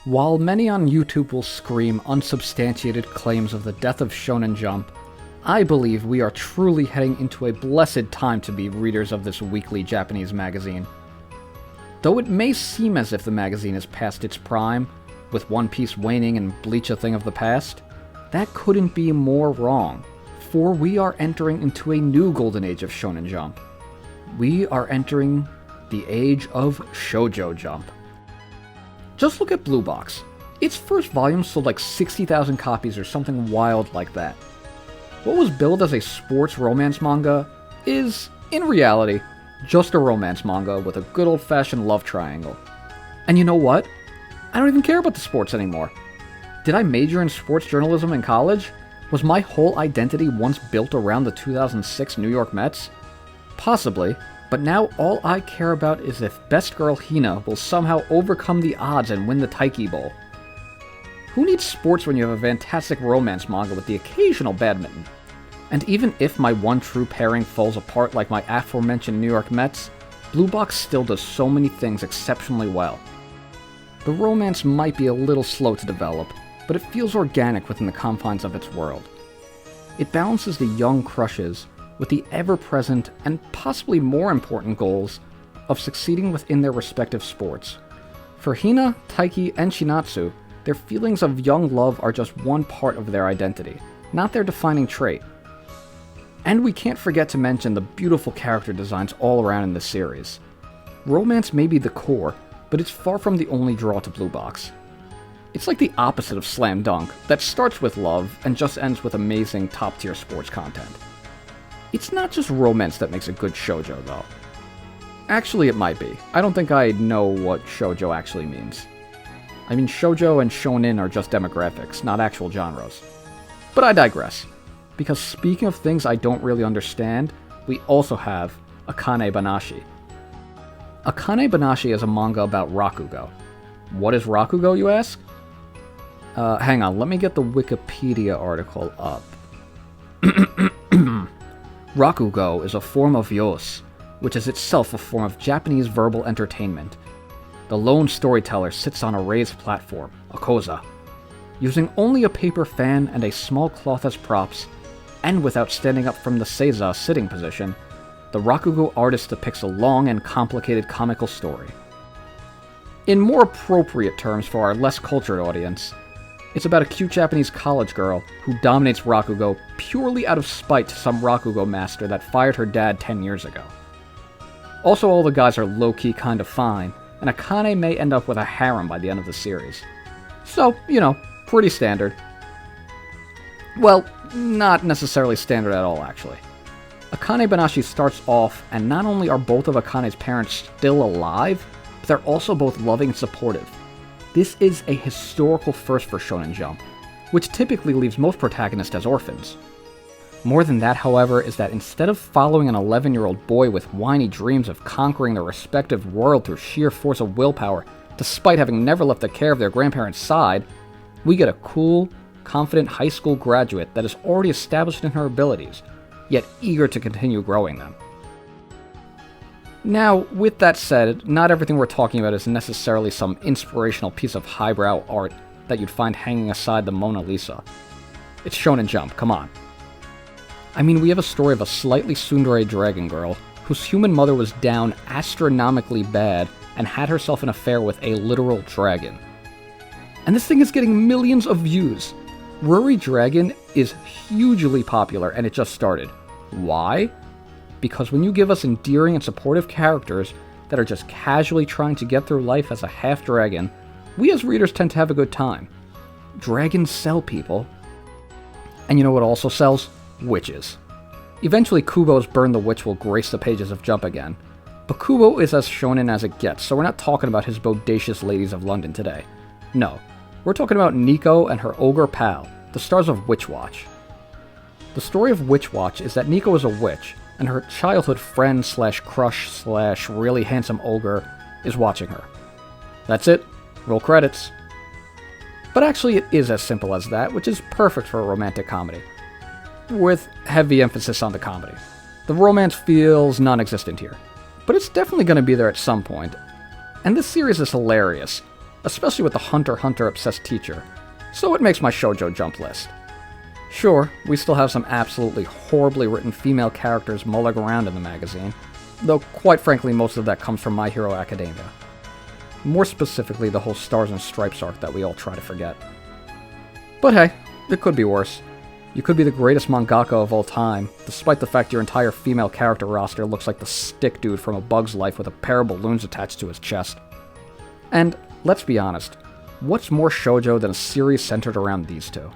While many on YouTube will scream unsubstantiated claims of the death of Shonen Jump, I believe we are truly heading into a blessed time to be readers of this weekly Japanese magazine. Though it may seem as if the magazine is past its prime, with One Piece waning and Bleach a thing of the past, that couldn't be more wrong, for we are entering into a new golden age of Shonen Jump. We are entering the age of Shoujo Jump. Just look at Blue Box. Its first volume sold like 60,000 copies or something wild like that. What was billed as a sports romance manga is, in reality, just a romance manga with a good old-fashioned love triangle. And you know what? I don't even care about the sports anymore. Did I major in sports journalism in college? Was my whole identity once built around the 2006 New York Mets? Possibly, but now all I care about is if best girl Hina will somehow overcome the odds and win the Taiki Bowl. Who needs sports when you have a fantastic romance manga with the occasional badminton? And even if my one true pairing falls apart like my aforementioned New York Mets, Blue Box still does so many things exceptionally well. The romance might be a little slow to develop, but it feels organic within the confines of its world. It balances the young crushes with the ever-present and possibly more important goals of succeeding within their respective sports. For Hina, Taiki, and Shinatsu, their feelings of young love are just one part of their identity, not their defining trait. And we can't forget to mention the beautiful character designs all around in this series. Romance may be the core, but it's far from the only draw to Blue Box. It's like the opposite of Slam Dunk, that starts with love and just ends with amazing top-tier sports content. It's not just romance that makes a good shoujo, though. Actually, it might be. I don't think I know what shoujo actually means. I mean, shoujo and shonen are just demographics, not actual genres. But I digress. Because speaking of things I don't really understand, we also have Akane Banashi. Akane Banashi is a manga about Rakugo. What is Rakugo, you ask? Hang on, let me get the Wikipedia article up. Rakugo is a form of yos, which is itself a form of Japanese verbal entertainment. The lone storyteller sits on a raised platform, a koza. Using only a paper fan and a small cloth as props, and without standing up from the seiza sitting position, the Rakugo artist depicts a long and complicated comical story. In more appropriate terms for our less cultured audience, it's about a cute Japanese college girl who dominates Rakugo purely out of spite to some Rakugo master that fired her dad 10 years ago. Also, all the guys are low-key kinda fine, and Akane may end up with a harem by the end of the series. So, pretty standard. Well, not necessarily standard at all, actually. Akane Banashi starts off, and not only are both of Akane's parents still alive, but they're also both loving and supportive. This is a historical first for Shonen Jump, which typically leaves most protagonists as orphans. More than that, however, is that instead of following an 11-year-old boy with whiny dreams of conquering their respective world through sheer force of willpower, despite having never left the care of their grandparents' side, we get a cool, confident high school graduate that is already established in her abilities, yet eager to continue growing them. Now, with that said, not everything we're talking about is necessarily some inspirational piece of highbrow art that you'd find hanging aside the Mona Lisa. It's Shonen Jump, come on. I mean, we have a story of a slightly tsundere dragon girl whose human mother was down astronomically bad and had herself an affair with a literal dragon. And this thing is getting millions of views. Ruri Dragon is hugely popular and it just started. Why? Because when you give us endearing and supportive characters that are just casually trying to get through life as a half-dragon, we as readers tend to have a good time. Dragons sell, people. And you know what also sells? Witches. Eventually Kubo's Burn the Witch will grace the pages of Jump again. But Kubo is as shonen as it gets, so we're not talking about his bodacious ladies of London today. No, we're talking about Nico and her ogre pal, the stars of Witch Watch. The story of Witch Watch is that Nico is a witch, and her childhood friend slash crush slash really handsome ogre is watching her. That's it. Roll credits. But actually it is as simple as that, which is perfect for a romantic comedy. With heavy emphasis on the comedy. The romance feels non-existent here. But it's definitely going to be there at some point. And this series is hilarious. especially with the Hunter x Hunter obsessed teacher, so it makes my Shoujo Jump list. Sure, we still have some absolutely horribly written female characters mulling around in the magazine, though quite frankly most of that comes from My Hero Academia. More specifically, the whole Stars and Stripes arc that we all try to forget. But hey, it could be worse. You could be the greatest mangaka of all time, despite the fact your entire female character roster looks like the stick dude from A Bug's Life with a pair of balloons attached to his chest. And, let's be honest, what's more shoujo than a series centered around these two?